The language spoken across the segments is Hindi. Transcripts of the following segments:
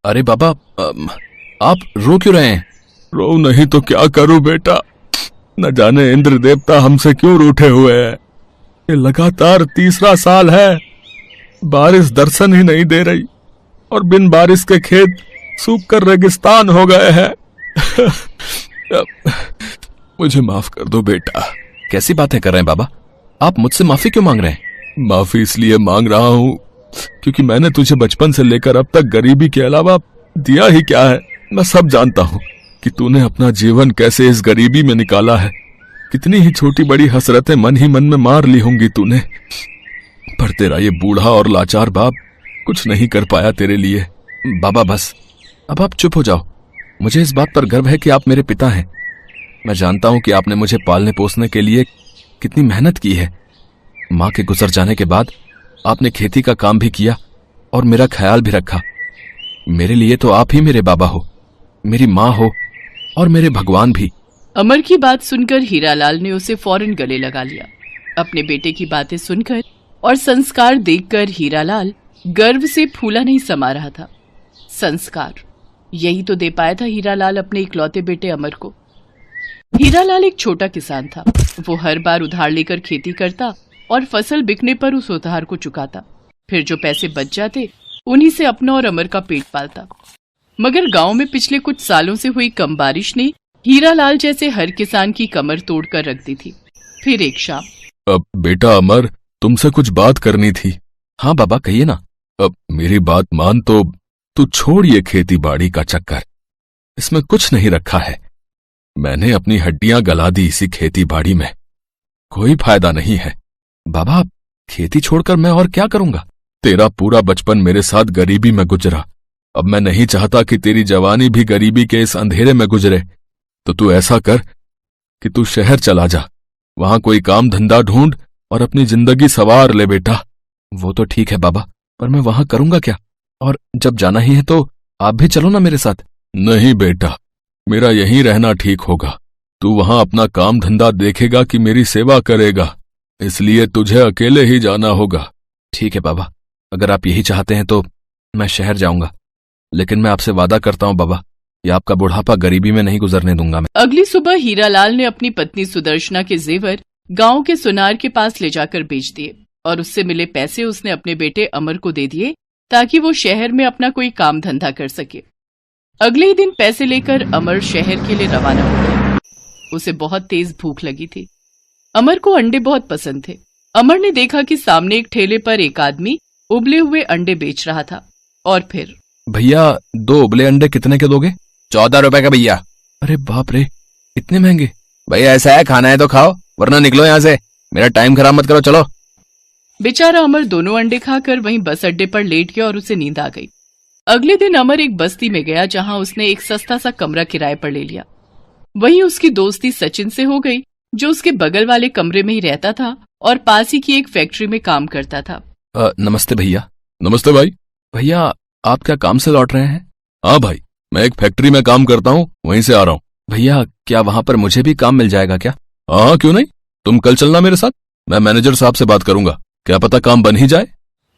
अरे बाबा, आप रो क्यों रहे हैं? रो नहीं तो क्या करूं बेटा, न जाने इंद्र देवता हमसे क्यों रूठे हुए हैं। ये लगातार तीसरा साल है, बारिश दर्शन ही नहीं दे रही और बिन बारिश के खेत सूख कर रेगिस्तान हो गए हैं। मुझे माफ कर दो बेटा। कैसी बातें कर रहे हैं बाबा? आप मुझसे माफी क्यों मांग रहे हैं? माफी इसलिए मांग रहा हूं क्योंकि मैंने तुझे बचपन से लेकर अब तक गरीबी के अलावा दिया ही क्या है। मैं सब जानता हूं कि तूने अपना जीवन कैसे इस गरीबी में निकाला है। कितनी ही छोटी बड़ी हसरतें मन ही मन में मार ली होंगी तूने, पर तेरा ये बूढ़ा और लाचार बाप कुछ नहीं कर पाया तेरे लिए। बाबा बस, अब आप चुप हो जाओ। मुझे इस बात पर गर्व है कि आप मेरे पिता हैं। मैं जानता हूं कि आपने मुझे पालने पोसने के लिए कितनी मेहनत की है। माँ के गुजर जाने के बाद आपने खेती का काम भी किया और मेरा ख्याल भी रखा। मेरे लिए तो आप ही मेरे बाबा हो, मेरी माँ हो और मेरे भगवान भी। अमर की बात सुनकर हीरालाल ने उसे फौरन गले लगा लिया। अपने बेटे की बातें सुनकर और संस्कार देखकर हीरालाल गर्व से फूला नहीं समा रहा था। संस्कार, यही तो दे पाया था हीरालाल अपने इकलौते बेटे अमर को। हीरालाल एक छोटा किसान था। वो हर बार उधार लेकर खेती करता और फसल बिकने पर उस उधार को चुकाता। फिर जो पैसे बच जाते उन्हीं से अपना और अमर का पेट पालता। मगर गांव में पिछले कुछ सालों से हुई कम बारिश ने हीरालाल जैसे हर किसान की कमर तोड़कर रख दी थी। फिर एक शाम, अब बेटा अमर, तुमसे कुछ बात करनी थी। हाँ बाबा, कहिए ना। अब मेरी बात मान तो तू छोड़ ये खेती बाड़ी का चक्कर, इसमें कुछ नहीं रखा है। मैंने अपनी हड्डियां गला दी इसी खेती बाड़ी में, कोई फायदा नहीं है। बाबा, खेती छोड़कर मैं और क्या करूंगा? तेरा पूरा बचपन मेरे साथ गरीबी में गुजरा। अब मैं नहीं चाहता कि तेरी जवानी भी गरीबी के इस अंधेरे में गुजरे। तो तू ऐसा कर कि तू शहर चला जा, वहां कोई काम धंधा ढूंढ और अपनी जिंदगी सवार ले बेटा। वो तो ठीक है बाबा, पर मैं वहां करूंगा क्या? और जब जाना ही है तो आप भी चलो ना मेरे साथ। नहीं बेटा, मेरा यहीं रहना ठीक होगा। तू वहां अपना काम धंधा देखेगा कि मेरी सेवा करेगा, इसलिए तुझे अकेले ही जाना होगा। ठीक है बाबा, अगर आप यही चाहते हैं तो मैं शहर जाऊंगा, लेकिन मैं आपसे वादा करता हूं बाबा, ये आपका बुढ़ापा गरीबी में नहीं गुजरने दूंगा मैं। अगली सुबह हीरालाल ने अपनी पत्नी सुदर्शना के जेवर गांव के सुनार के पास ले जाकर बेच दिए और उससे मिले पैसे उसने अपने बेटे अमर को दे दिए ताकि वो शहर में अपना कोई काम धंधा कर सके। अगले ही दिन पैसे लेकर अमर शहर के लिए रवाना हो गया। उसे बहुत तेज भूख लगी थी। अमर को अंडे बहुत पसंद थे। अमर ने देखा कि सामने एक ठेले पर एक आदमी उबले हुए अंडे बेच रहा था और फिर, भैया 2 उबले अंडे कितने के दोगे? 14 रुपए का भैया। अरे बाप रे, इतने महंगे? भैया ऐसा है, खाना है तो खाओ वरना निकलो यहाँ से, मेरा टाइम खराब मत करो, चलो। बेचारा अमर दोनों अंडे खाकर वहीं बस अड्डे पर लेट गया और उसे नींद आ गई। अगले दिन अमर एक बस्ती में गया जहां उसने एक सस्ता सा कमरा किराए पर ले लिया। वहीं उसकी दोस्ती सचिन से हो गई, जो उसके बगल वाले कमरे में ही रहता था और पास ही की एक फैक्ट्री में काम करता था। नमस्ते भैया। नमस्ते भाई। भैया, आप क्या काम से लौट रहे हैं? हाँ भाई, मैं एक फैक्ट्री में काम करता हूँ, वहीं से आ रहा हूँ। भैया, क्या वहां पर मुझे भी काम मिल जाएगा क्या? हाँ, क्यों नहीं, तुम कल चलना मेरे साथ। मैं मैनेजर साहब से बात करूंगा, क्या पता काम बन ही जाए।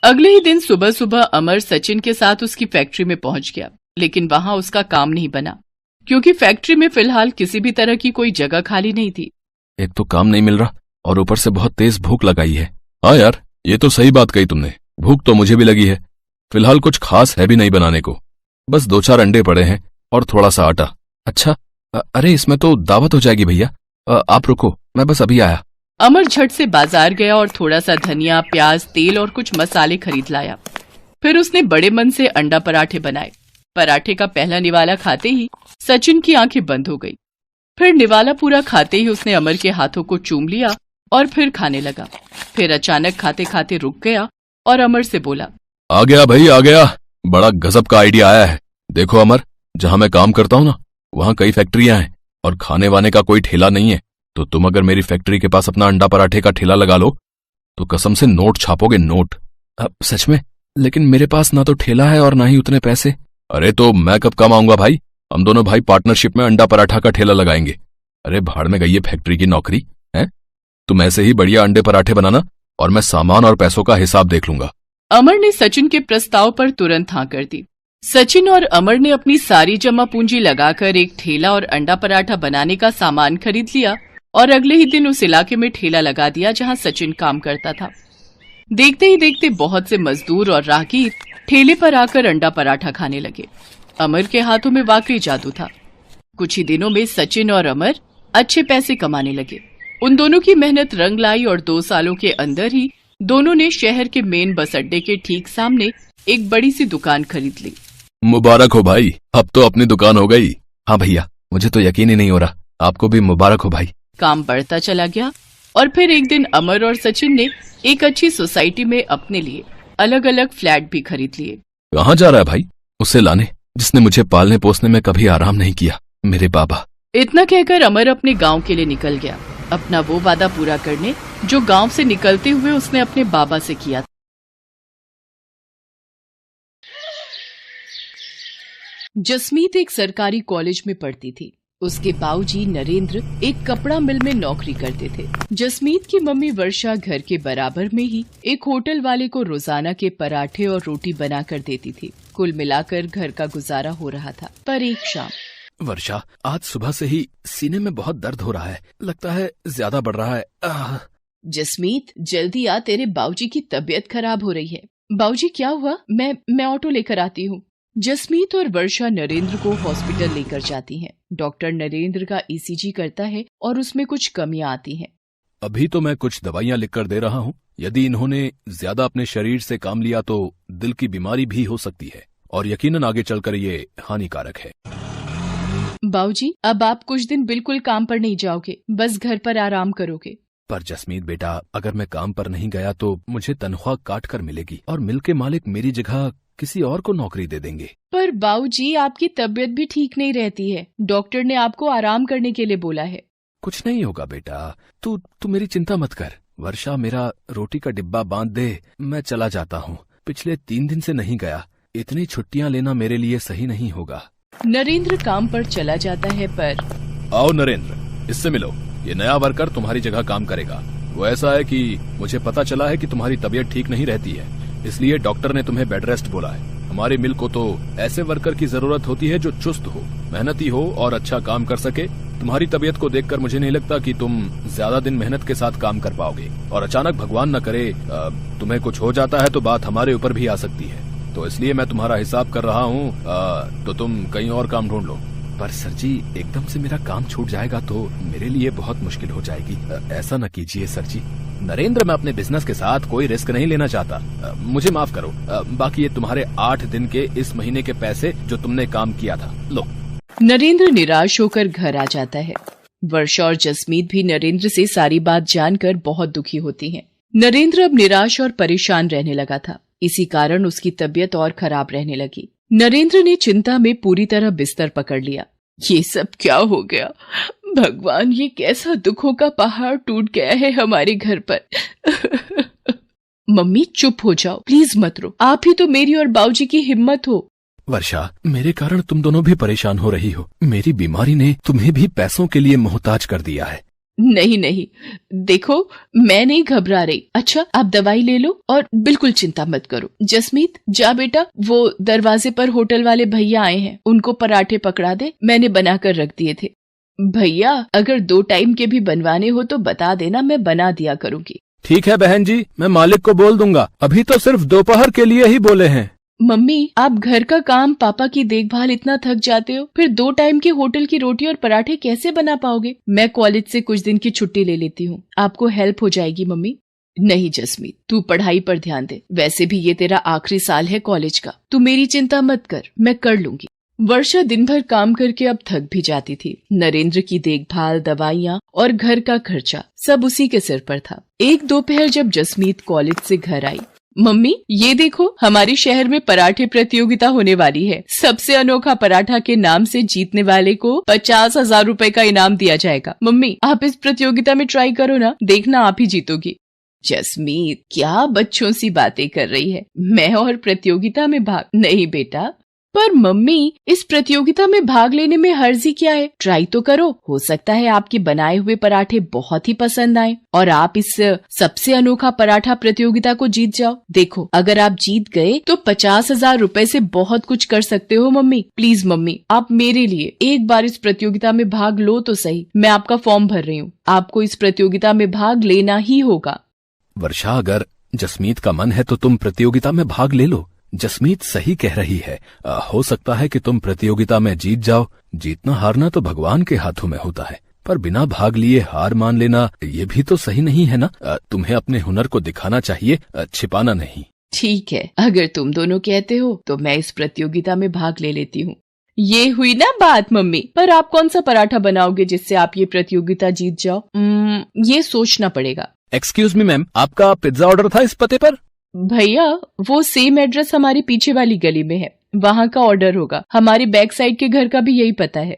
अगले ही दिन सुबह सुबह अमर सचिन के साथ उसकी फैक्ट्री में पहुंच गया, लेकिन वहां उसका काम नहीं बना क्योंकि फैक्ट्री में फिलहाल किसी भी तरह की कोई जगह खाली नहीं थी। एक तो काम नहीं मिल रहा और ऊपर से बहुत तेज भूख लगाई है। हाँ यार, ये तो सही बात कही तुमने। भूख तो मुझे भी लगी है। फिलहाल कुछ खास है भी नहीं बनाने को, बस 2-4 अंडे पड़े हैं और थोड़ा सा आटा। अच्छा, अरे इसमें तो दावत हो जाएगी भैया। आप रुको, मैं बस अभी आया। अमर झट से बाजार गया और थोड़ा सा धनिया, प्याज, तेल और कुछ मसाले खरीद लाया। फिर उसने बड़े मन से अंडा पराठे बनाए। पराठे का पहला निवाला खाते ही सचिन की आंखें बंद हो गई। फिर निवाला पूरा खाते ही उसने अमर के हाथों को चूम लिया और फिर खाने लगा। फिर अचानक खाते खाते रुक गया और अमर से बोला, आ गया भाई, आ गया। बड़ा गजब का आइडिया आया है। देखो अमर, जहां मैं काम करता हूं ना, वहां कई फैक्ट्रियां हैं और खाने वाने का कोई ठेला नहीं है। तो तुम अगर मेरी फैक्ट्री के पास अपना अंडा पराठे का ठेला लगा लो तो कसम से नोट छापोगे, नोट। सच में? लेकिन मेरे पास ना तो ठेला है और ना ही उतने पैसे। अरे तो मैं कब कम आऊंगा भाई? हम दोनों भाई पार्टनरशिप में अंडा पराठा का ठेला लगाएंगे। अरे भाड़ में गई है फैक्ट्री की नौकरी है। तुम ऐसे ही बढ़िया अंडे पराठे बनाना और मैं सामान और पैसों का हिसाब देख लूंगा। अमर ने सचिन के प्रस्ताव पर तुरंत हाँ कर दी। सचिन और अमर ने अपनी सारी जमा पूंजी लगाकर एक ठेला और अंडा पराठा बनाने का सामान खरीद लिया और अगले ही दिन उस इलाके में ठेला लगा दिया जहां सचिन काम करता था। देखते ही देखते बहुत से मजदूर और राहगीर ठेले पर आकर अंडा पराठा खाने लगे। अमर के हाथों में वाकई जादू था। कुछ ही दिनों में सचिन और अमर अच्छे पैसे कमाने लगे। उन दोनों की मेहनत रंग लाई और 2 सालों के अंदर ही दोनों ने शहर के मेन बस अड्डे के ठीक सामने एक बड़ी सी दुकान खरीद ली। मुबारक हो भाई, अब तो अपनी दुकान हो गई। हाँ भैया, मुझे तो यकीन ही नहीं हो रहा। आपको भी मुबारक हो भाई। काम बढ़ता चला गया और फिर एक दिन अमर और सचिन ने एक अच्छी सोसाइटी में अपने लिए अलग अलग फ्लैट भी खरीद लिए। कहाँ जा रहा है भाई? उसे लाने जिसने मुझे पालने पोसने में कभी आराम नहीं किया, मेरे बाबा। इतना कहकर अमर अपने गांव के लिए निकल गया, अपना वो वादा पूरा करने जो गांव से निकलते हुए उसने अपने बाबा से किया था। जसमीत एक सरकारी कॉलेज में पढ़ती थी। उसके बाबूजी नरेंद्र एक कपड़ा मिल में नौकरी करते थे। जसमीत की मम्मी वर्षा घर के बराबर में ही एक होटल वाले को रोजाना के पराठे और रोटी बनाकर देती थी। कुल मिलाकर घर का गुजारा हो रहा था। पर एक शाम, वर्षा, आज सुबह से ही सीने में बहुत दर्द हो रहा है, लगता है ज्यादा बढ़ रहा है। जसमीत, जल्दी आ, तेरे बाबूजी की तबीयत खराब हो रही है। बाबूजी, क्या हुआ? मैं ऑटो लेकर आती हूँ। जसमीत और वर्षा नरेंद्र को हॉस्पिटल लेकर जाती हैं। डॉक्टर नरेंद्र का ईसीजी करता है और उसमें कुछ कमियां आती हैं। अभी तो मैं कुछ दवाइयां लिखकर दे रहा हूँ। यदि इन्होंने ज्यादा अपने शरीर से काम लिया तो दिल की बीमारी भी हो सकती है और यकीनन आगे चलकर ये हानिकारक है। बाबूजी, अब आप कुछ दिन बिल्कुल काम पर नहीं जाओगे, बस घर पर आराम करोगे। पर जसमीत बेटा, अगर मैं काम पर नहीं गया तो मुझे तनख्वाह काट कर मिलेगी और मिल के मालिक मेरी जगह किसी और को नौकरी दे देंगे। पर बाबूजी, आपकी तबीयत भी ठीक नहीं रहती है। डॉक्टर ने आपको आराम करने के लिए बोला है। कुछ नहीं होगा बेटा, तू मेरी चिंता मत कर। वर्षा, मेरा रोटी का डिब्बा बांध दे, मैं चला जाता हूँ। पिछले 3 दिन से नहीं गया। इतनी छुट्टियाँ लेना मेरे लिए सही नहीं होगा। नरेंद्र काम पर चला जाता है। पर आओ नरेंद्र, इससे मिलो। ये नया वर्कर तुम्हारी जगह काम करेगा। वो ऐसा है कि मुझे पता चला है कि तुम्हारी तबीयत ठीक नहीं रहती है, इसलिए डॉक्टर ने तुम्हें बेड रेस्ट बोला है। हमारे मिल को तो ऐसे वर्कर की जरूरत होती है जो चुस्त हो, मेहनती हो और अच्छा काम कर सके। तुम्हारी तबीयत को देखकर मुझे नहीं लगता कि तुम ज्यादा दिन मेहनत के साथ काम कर पाओगे और अचानक भगवान न करे तुम्हें कुछ हो जाता है तो बात हमारे ऊपर भी आ सकती है। तो इसलिए मैं तुम्हारा हिसाब कर रहा हूँ, तो तुम कहीं और काम ढूंढ लो। पर सर जी, एकदम से मेरा काम छूट जाएगा तो मेरे लिए बहुत मुश्किल हो जाएगी। ऐसा न कीजिए सर जी। नरेंद्र, मैं अपने बिजनेस के साथ कोई रिस्क नहीं लेना चाहता। मुझे माफ करो। बाकी ये तुम्हारे 8 दिन के इस महीने के पैसे जो तुमने काम किया था, लो। नरेंद्र निराश होकर घर आ जाता है। वर्षा और जसमीत भी नरेंद्र से सारी बात जानकर बहुत दुखी होती हैं। नरेंद्र अब निराश और परेशान रहने लगा था। इसी कारण उसकी तबीयत और खराब रहने लगी। नरेंद्र ने चिंता में पूरी तरह बिस्तर पकड़ लिया। ये सब क्या हो गया? भगवान, ये कैसा दुखों का पहाड़ टूट गया है हमारे घर पर। मम्मी, चुप हो जाओ, प्लीज मत रो। आप ही तो मेरी और बाबूजी की हिम्मत हो। वर्षा, मेरे कारण तुम दोनों भी परेशान हो रही हो। मेरी बीमारी ने तुम्हें भी पैसों के लिए मोहताज कर दिया है। नहीं नहीं, देखो, मैं नहीं घबरा रही। अच्छा, आप दवाई ले लो और बिल्कुल चिंता मत करो। जसमीत, जा बेटा, वो दरवाजे पर होटल वाले भैया आए हैं, उनको पराठे पकड़ा दे, मैंने बनाकर रख दिए थे। भैया, अगर 2 टाइम के भी बनवाने हो तो बता देना, मैं बना दिया करूँगी। ठीक है बहन जी, मैं मालिक को बोल दूंगा। अभी तो सिर्फ दोपहर के लिए ही बोले हैं। मम्मी, आप घर का काम, पापा की देखभाल, इतना थक जाते हो, फिर 2 टाइम के होटल की रोटी और पराठे कैसे बना पाओगे? मैं कॉलेज से कुछ दिन की छुट्टी ले लेती हूँ, आपको हेल्प हो जाएगी। मम्मी, नहीं जसमीत, तू पढ़ाई पर ध्यान दे। वैसे भी ये तेरा आखिरी साल है कॉलेज का, तू मेरी चिंता मत कर, मैं कर लूंगी। वर्षा दिन भर काम करके अब थक भी जाती थी। नरेंद्र की देखभाल, दवाइयाँ और घर का खर्चा सब उसी के सिर पर था। एक दोपहर जब जसमीत कॉलेज से घर आई, मम्मी, ये देखो, हमारे शहर में पराठे प्रतियोगिता होने वाली है। सबसे अनोखा पराठा के नाम से जीतने वाले को 50,000 रुपए का इनाम दिया जाएगा। मम्मी, आप इस प्रतियोगिता में ट्राई करो ना, देखना आप ही जीतोगी। जसमीत, क्या बच्चों सी बातें कर रही है? मैं और प्रतियोगिता में भाग? नहीं बेटा, पर मम्मी, इस प्रतियोगिता में भाग लेने में हर्जी क्या है? ट्राई तो करो, हो सकता है आपके बनाए हुए पराठे बहुत ही पसंद आए और आप इस सबसे अनोखा पराठा प्रतियोगिता को जीत जाओ। देखो, अगर आप जीत गए तो 50,000 रुपए से बहुत कुछ कर सकते हो मम्मी। प्लीज मम्मी, आप मेरे लिए एक बार इस प्रतियोगिता में भाग लो तो सही। मैं आपका फॉर्म भर रही हूँ, आपको इस प्रतियोगिता में भाग लेना ही होगा। वर्षा, अगर जसमीत का मन है तो तुम प्रतियोगिता में भाग ले लो। जसमीत सही कह रही है। हो सकता है कि तुम प्रतियोगिता में जीत जाओ। जीतना हारना तो भगवान के हाथों में होता है, पर बिना भाग लिए हार मान लेना ये भी तो सही नहीं है ना। तुम्हें अपने हुनर को दिखाना चाहिए, छिपाना नहीं। ठीक है, अगर तुम दोनों कहते हो तो मैं इस प्रतियोगिता में भाग ले लेती हूँ। ये हुई ना बात मम्मी। पर आप कौन सा पराठा बनाओगे जिससे आप ये प्रतियोगिता जीत जाओ? ये सोचना पड़ेगा। एक्सक्यूज मी मैम, आपका पिज्जा ऑर्डर था इस पते पर? भैया, वो सेम एड्रेस हमारी पीछे वाली गली में है, वहाँ का ऑर्डर होगा। हमारी बैक साइड के घर का भी यही पता है।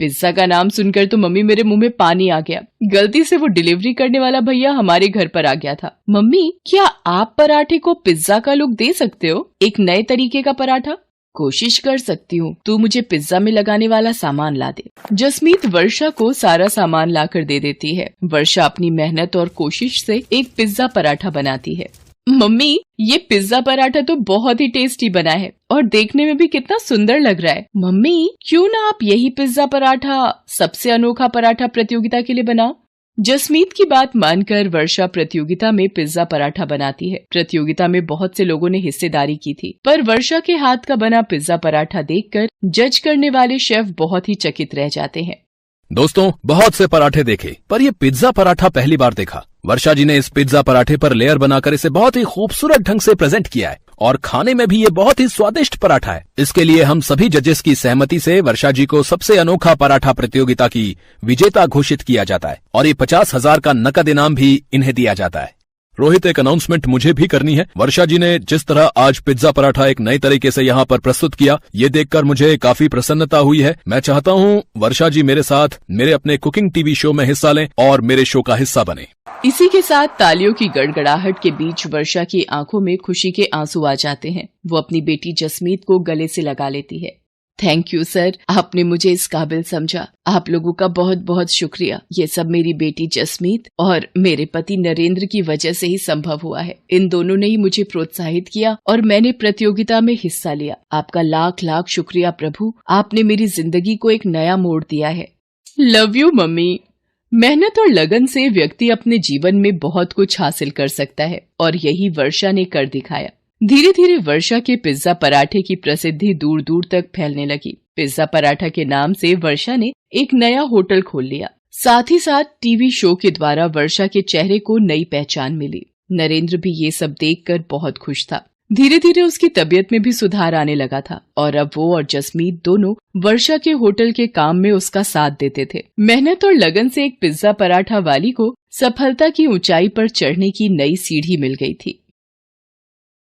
पिज्जा का नाम सुनकर तो मम्मी मेरे मुंह में पानी आ गया। गलती से वो डिलीवरी करने वाला भैया हमारे घर पर आ गया था। मम्मी, क्या आप पराठे को पिज्जा का लुक दे सकते हो? एक नए तरीके का पराठा? कोशिश कर सकती हूँ, तू मुझे पिज्जा में लगाने वाला सामान ला दे। जसमीत वर्षा को सारा सामान लाकर दे देती है। वर्षा अपनी मेहनत और कोशिश से एक पिज्जा पराठा बनाती है। मम्मी, ये पिज्जा पराठा तो बहुत ही टेस्टी बना है और देखने में भी कितना सुंदर लग रहा है। मम्मी, क्यों ना आप यही पिज्जा पराठा सबसे अनोखा पराठा प्रतियोगिता के लिए बनाओ? जसमीत की बात मानकर वर्षा प्रतियोगिता में पिज्जा पराठा बनाती है। प्रतियोगिता में बहुत से लोगों ने हिस्सेदारी की थी, पर वर्षा के हाथ का बना पिज्जा पराठा देखकर जज करने वाले शेफ बहुत ही चकित रह जाते हैं। दोस्तों, बहुत से पराठे देखे, पर ये पिज्जा पराठा पहली बार देखा। वर्षा जी ने इस पिज्जा पराठे पर लेयर बनाकर इसे बहुत ही खूबसूरत ढंग से प्रेजेंट किया है और खाने में भी ये बहुत ही स्वादिष्ट पराठा है। इसके लिए हम सभी जजेस की सहमति से वर्षा जी को सबसे अनोखा पराठा प्रतियोगिता की विजेता घोषित किया जाता है और ये 50,000 का नकद इनाम भी इन्हें दिया जाता है। रोहित, एक अनाउंसमेंट मुझे भी करनी है। वर्षा जी ने जिस तरह आज पिज्जा पराठा एक नए तरीके से यहाँ पर प्रस्तुत किया, ये देखकर मुझे काफी प्रसन्नता हुई है। मैं चाहता हूँ वर्षा जी मेरे साथ मेरे अपने कुकिंग टीवी शो में हिस्सा लें और मेरे शो का हिस्सा बने। इसी के साथ तालियों की गड़गड़ाहट के बीच वर्षा की आंखों में खुशी के आंसू आ जाते हैं। वो अपनी बेटी जसमीत को गले से लगा लेती है। थैंक यू सर, आपने मुझे इस काबिल समझा। आप लोगों का बहुत बहुत शुक्रिया। ये सब मेरी बेटी जसमीत और मेरे पति नरेंद्र की वजह से ही संभव हुआ है। इन दोनों ने ही मुझे प्रोत्साहित किया और मैंने प्रतियोगिता में हिस्सा लिया। आपका लाख लाख शुक्रिया प्रभु, आपने मेरी जिंदगी को एक नया मोड़ दिया है। Love you mummy. मेहनत और लगन से व्यक्ति अपने जीवन में बहुत कुछ हासिल कर सकता है और यही वर्षा ने कर दिखाया। धीरे धीरे वर्षा के पिज्जा पराठे की प्रसिद्धि दूर दूर तक फैलने लगी। पिज्जा पराठा के नाम से वर्षा ने एक नया होटल खोल लिया। साथ ही साथ टीवी शो के द्वारा वर्षा के चेहरे को नई पहचान मिली। नरेंद्र भी ये सब देखकर बहुत खुश था। धीरे धीरे उसकी तबीयत में भी सुधार आने लगा था और अब वो और जसमीत दोनों वर्षा के होटल के काम में उसका साथ देते थे। मेहनत और लगन से एक पिज्जा पराठा वाली को सफलता की ऊंचाई पर चढ़ने की नई सीढ़ी मिल गई थी।